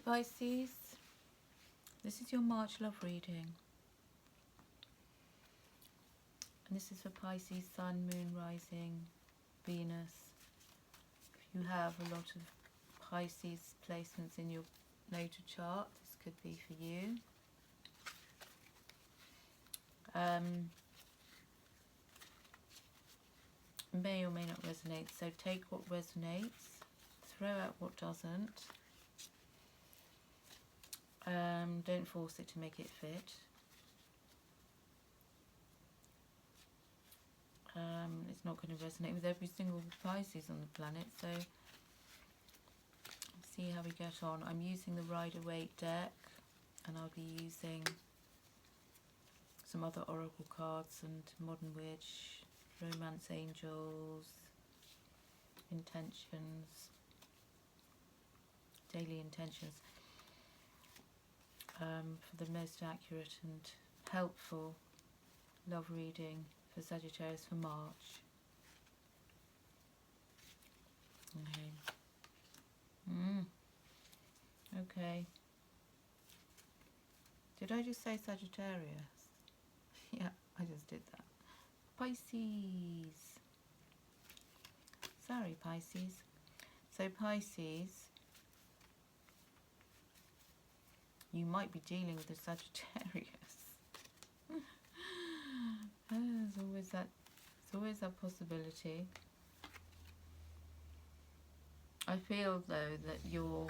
Pisces, this is your March love reading. And this is for Pisces, Sun, Moon, Rising, Venus. If you have a lot of Pisces placements in your natal chart, this could be for you. May or may not resonate, so take what resonates, throw out what doesn't. Don't force it to make it fit. It's not going to resonate with every single Pisces on the planet, so see how we get on. I'm using the Rider-Waite deck, and I'll be using some other oracle cards and Modern Witch, Romance Angels, Intentions, Daily Intentions, for the most accurate and helpful love reading for Sagittarius for March. Okay. Okay. Did I just say Sagittarius? Yeah, I just did that. Pisces. Sorry, Pisces. So Pisces, you might be dealing with a Sagittarius. There's always that possibility. I feel though that you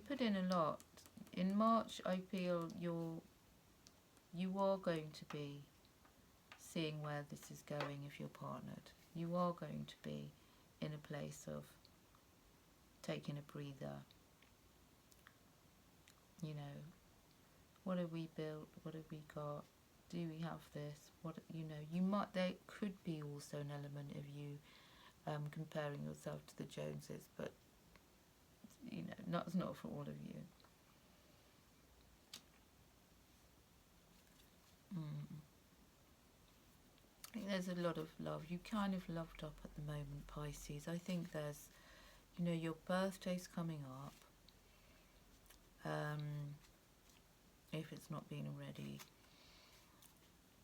put in a lot. In March I feel you are going to be seeing where this is going if you're partnered. You are going to be in a place of taking a breather. You know, what have we built? What have we got? Do we have this? What, you know, you might, there could be also an element of you comparing yourself to the Joneses, but you know, that's not for all of you. I think there's a lot of love. You kind of loved up at the moment, Pisces. I think there's, you know, your birthday's coming up. If it's not been already,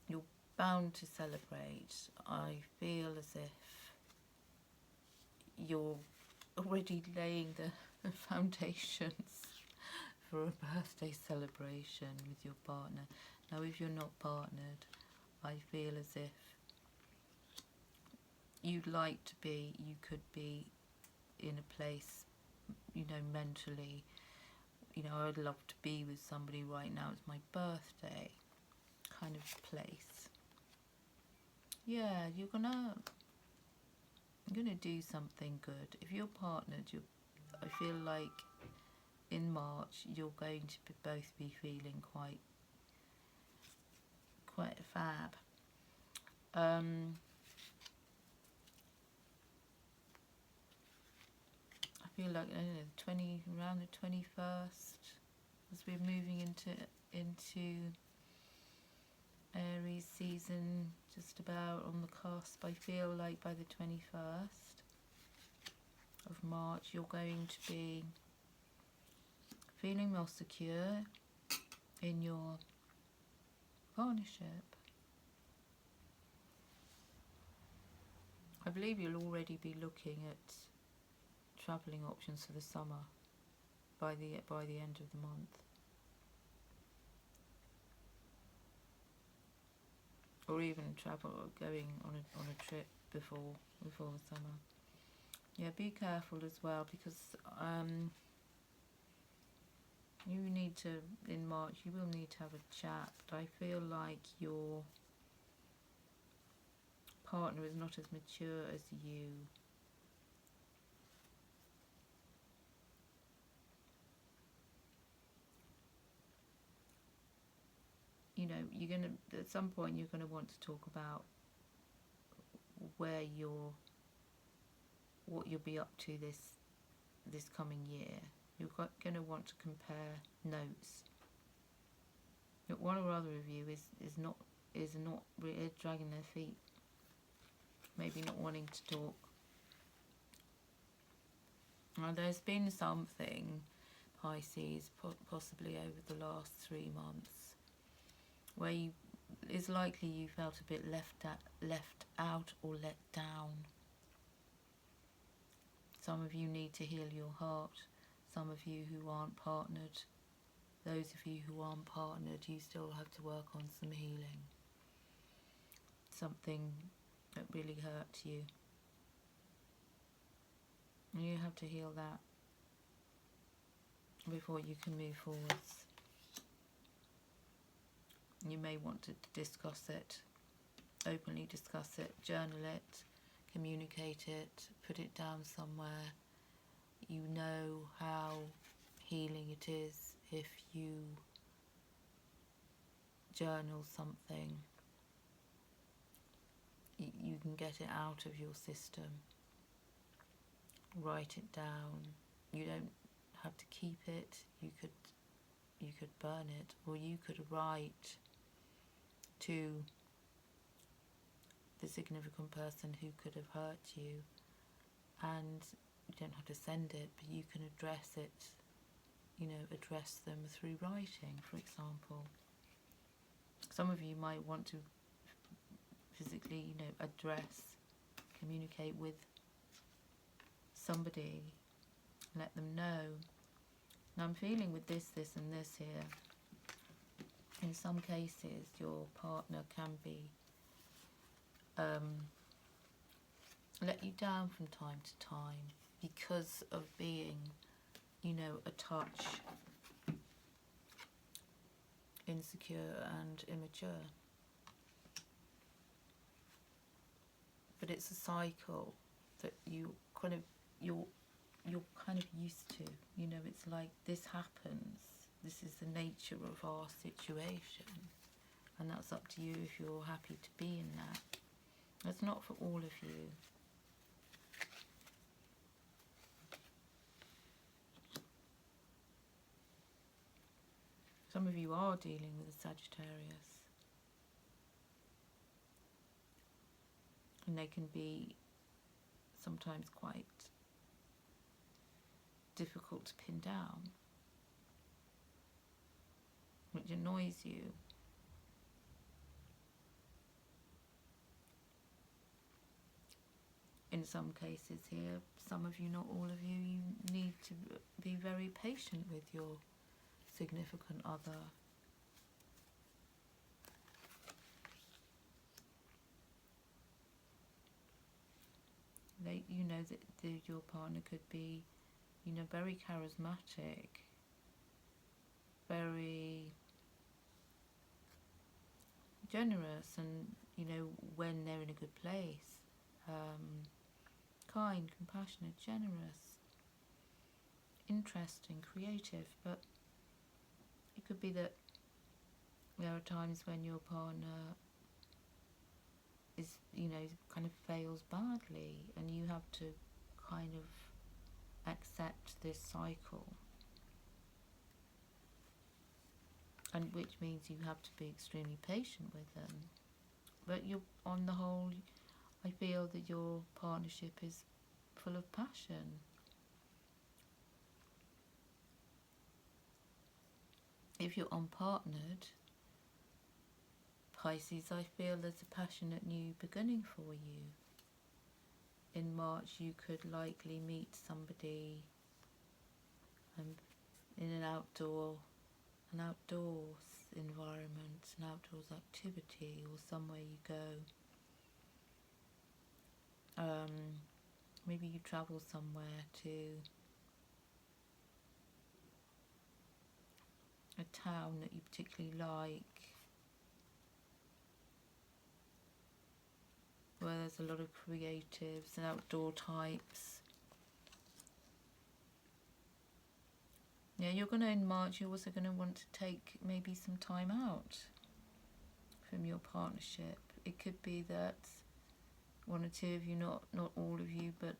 you're bound to celebrate. I feel as if you're already laying the foundations for a birthday celebration with your partner. Now if you're not partnered, I feel as if you'd like to be, you could be in a place, you know, mentally, you know, I'd love to be with somebody right now, it's my birthday kind of place. Yeah, you're gonna do something good. If you're partnered, I feel like in March you're going to both be feeling quite fab. I feel like, I don't know, around the 21st, as we're moving into Aries season, just about on the cusp. I feel like by the 21st of March you're going to be feeling more secure in your partnership. I believe you'll already be looking at travelling options for the summer by the end of the month, or even going on a trip before the summer. Yeah, be careful as well, because you need to, in March you will need to have a chat, but I feel like your partner is not as mature as you. You know, you're gonna, at some point you're gonna want to talk about what you'll be up to this coming year. You're gonna want to compare notes. One or other of you is not really dragging their feet. maybe not wanting to talk. Now, there's been something, Pisces, possibly over the last 3 months, where it's likely you felt a bit left out or let down. Some of you need to heal your heart. Some of you who aren't partnered, those of you who aren't partnered, you still have to work on some healing. Something that really hurt you. And you have to heal that before you can move forwards. You may want to discuss it, openly discuss it, journal it, communicate it, put it down somewhere. You know how healing it is if you journal something. You can get it out of your system. Write it down. You don't have to keep it. You could burn it, or you could write to the significant person who could have hurt you, and you don't have to send it, but you can address it, address them through writing, for example. Some of you might want to physically, communicate with somebody, let them know. Now, I'm feeling with this and this here, in some cases your partner can be let you down from time to time because of being, a touch insecure and immature. But it's a cycle that you're kind of used to. It's like, this happens. This is the nature of our situation, and that's up to you if you're happy to be in that. That's not for all of you. Some of you are dealing with a Sagittarius, and they can be sometimes quite difficult to pin down, which annoys you. In some cases here, some of you, not all of you, you need to be very patient with your significant other. That your partner could be, very charismatic, very generous, and, when they're in a good place, kind, compassionate, generous, interesting, creative. But it could be that there are times when your partner is, kind of fails badly, and you have to kind of accept this cycle, and which means you have to be extremely patient with them. But on the whole, I feel that your partnership is full of passion. If you're unpartnered, Pisces, I feel there's a passionate new beginning for you. In March, you could likely meet somebody in an outdoors environment, an outdoors activity, or somewhere you go. Maybe you travel somewhere to a town that you particularly like, where there's a lot of creatives and outdoor types. Yeah, in March, you're also going to want to take maybe some time out from your partnership. It could be that one or two of you, not all of you, but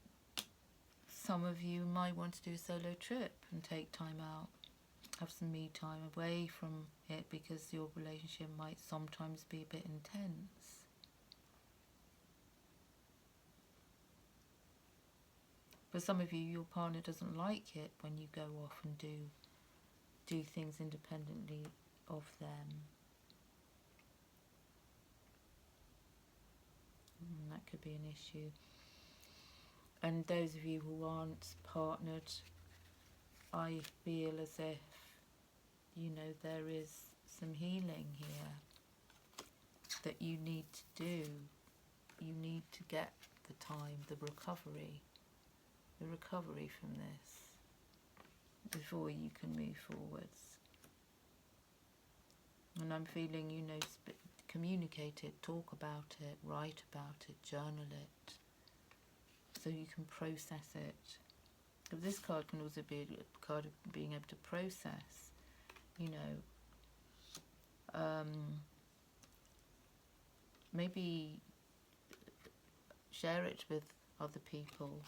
some of you might want to do a solo trip and take time out, have some me time away from it, because your relationship might sometimes be a bit intense. For some of you, your partner doesn't like it when you go off and do things independently of them. And that could be an issue. And those of you who aren't partnered, I feel as if, you know, there is some healing here that you need to do. You need to get the time, the recovery from this before you can move forwards. And I'm feeling, you know, communicate it, talk about it, write about it, journal it, so you can process it. Because this card can also be a card of being able to process, you know, maybe share it with other people.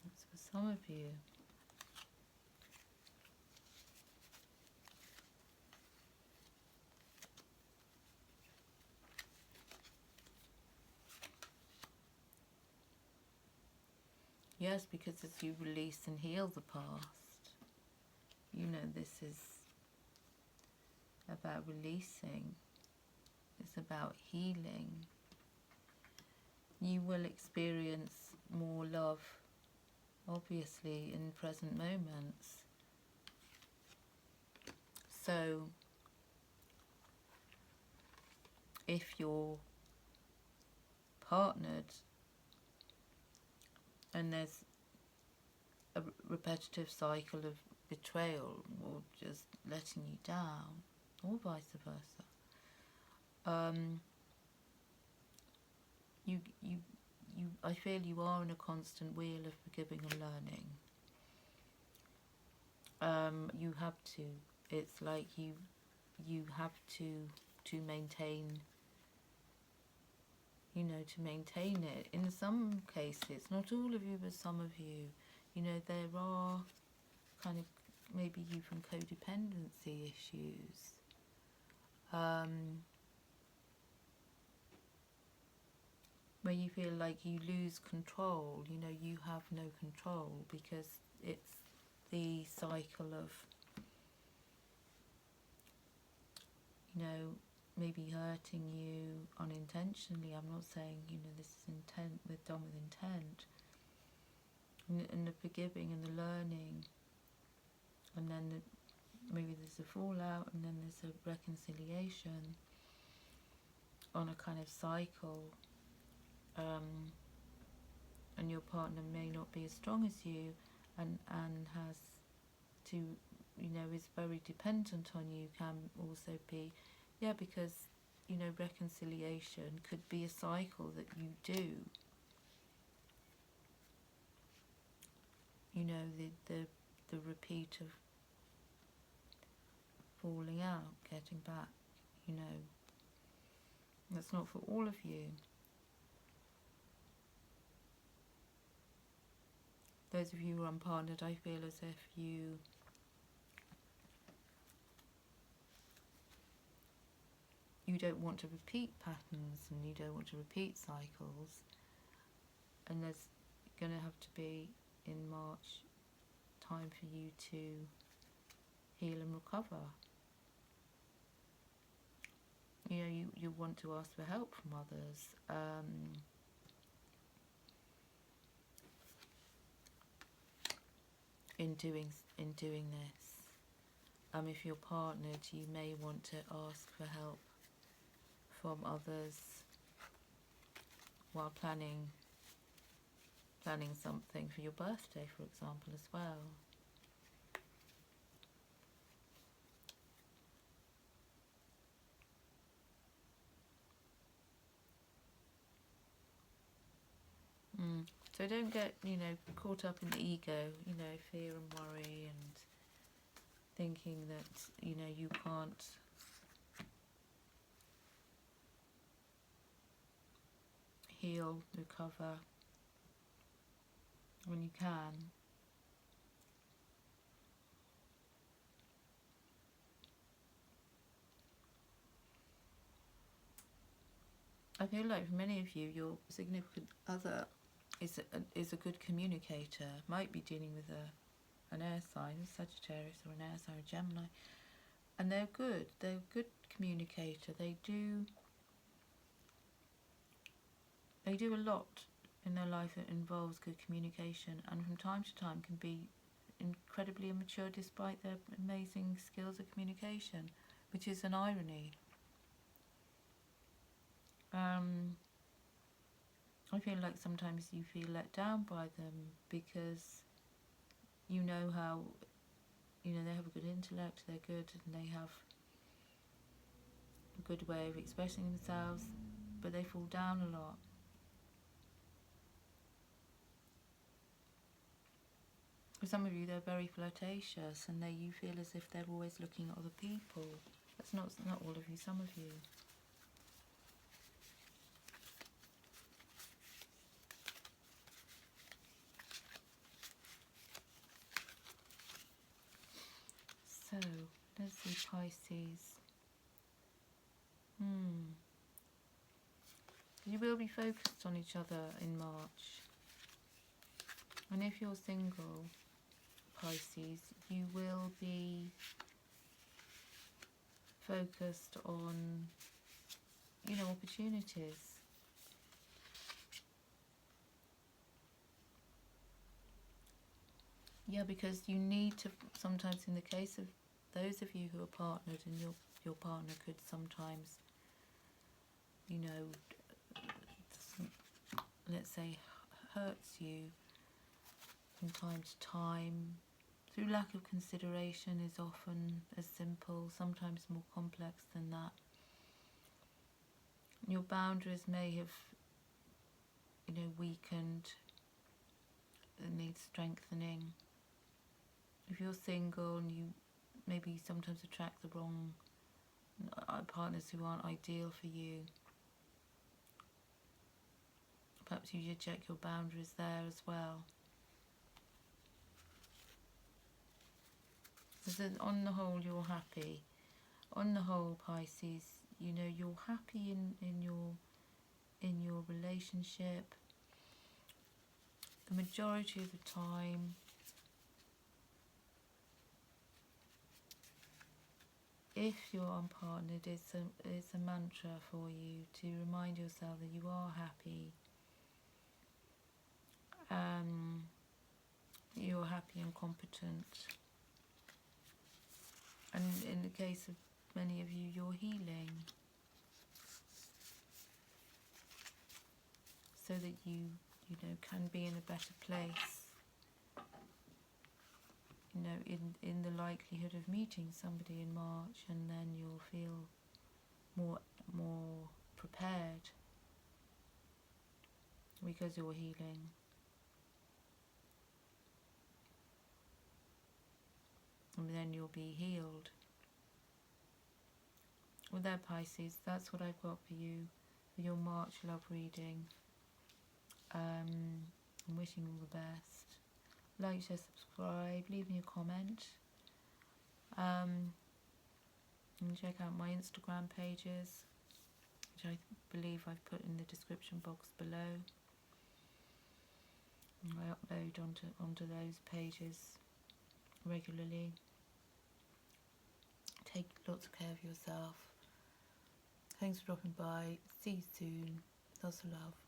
That's for some of you. Yes, because as you release and heal the past, you know, this is about releasing. It's about healing. You will experience more love, obviously, in present moments. So, if you're partnered and there's a repetitive cycle of betrayal or just letting you down, or vice versa, I feel you are in a constant wheel of forgiving and learning. You have to. It's like you have to maintain. You know, to maintain it. In some cases, not all of you, but some of you, you know, there are kind of maybe even codependency issues. Where you feel like you lose control, you know, you have no control because it's the cycle of, you know, maybe hurting you unintentionally. I'm not saying, you know, this is done with intent. And the forgiving and the learning, and then maybe there's a fallout, and then there's a reconciliation on a kind of cycle. And your partner may not be as strong as you, and has to, you know, is very dependent on you. Can also be, yeah, because, you know, reconciliation could be a cycle that you do. You know, the repeat of falling out, getting back, you know. That's not for all of you. Those of you who are unpartnered, I feel as if you don't want to repeat patterns, and you don't want to repeat cycles. And there's going to have to be, in March, time for you to heal and recover. You know, you want to ask for help from others. In doing this. If you're partnered, you may want to ask for help from others while planning something for your birthday, for example, as well. So don't get, you know, caught up in the ego, you know, fear and worry, and thinking that, you know, you can't heal, recover, when you can. I feel like for many of you, your significant other is a good communicator. Might be dealing with an air sign, a Sagittarius, or an air sign, a Gemini, and they're good. They're a good communicator. They do a lot in their life that involves good communication, and from time to time can be incredibly immature despite their amazing skills of communication, which is an irony. I feel like sometimes you feel let down by them because you know how, they have a good intellect, they're good, and they have a good way of expressing themselves, but they fall down a lot. For some of you, they're very flirtatious, and you feel as if they're always looking at other people. That's not all of you, some of you. So, let's see Pisces. You will be focused on each other in March. And if you're single, Pisces, you will be focused on, opportunities. Yeah, because you need to, sometimes in the case of those of you who are partnered, and your partner could sometimes, let's say, hurts you from time to time, through lack of consideration, is often as simple, sometimes more complex than that. Your boundaries may have, weakened and need strengthening. If you're single and you maybe sometimes attract the wrong partners who aren't ideal for you, perhaps you should check your boundaries there as well. Because on the whole, you're happy. On the whole, Pisces, you're happy in your relationship. The majority of the time, if you're unpartnered, it's a mantra for you to remind yourself that you are happy. You're happy and competent. And in the case of many of you, you're healing. So that you can be in a better place. In the likelihood of meeting somebody in March, and then you'll feel more prepared because you're healing. And then you'll be healed. Well, there, Pisces, that's what I've got for you for your March love reading. I'm wishing you all the best. Like, share, subscribe, leave me a comment. And check out my Instagram pages, which I believe I've put in the description box below. I upload onto those pages regularly. Take lots of care of yourself. Thanks for dropping by. See you soon. Lots of love.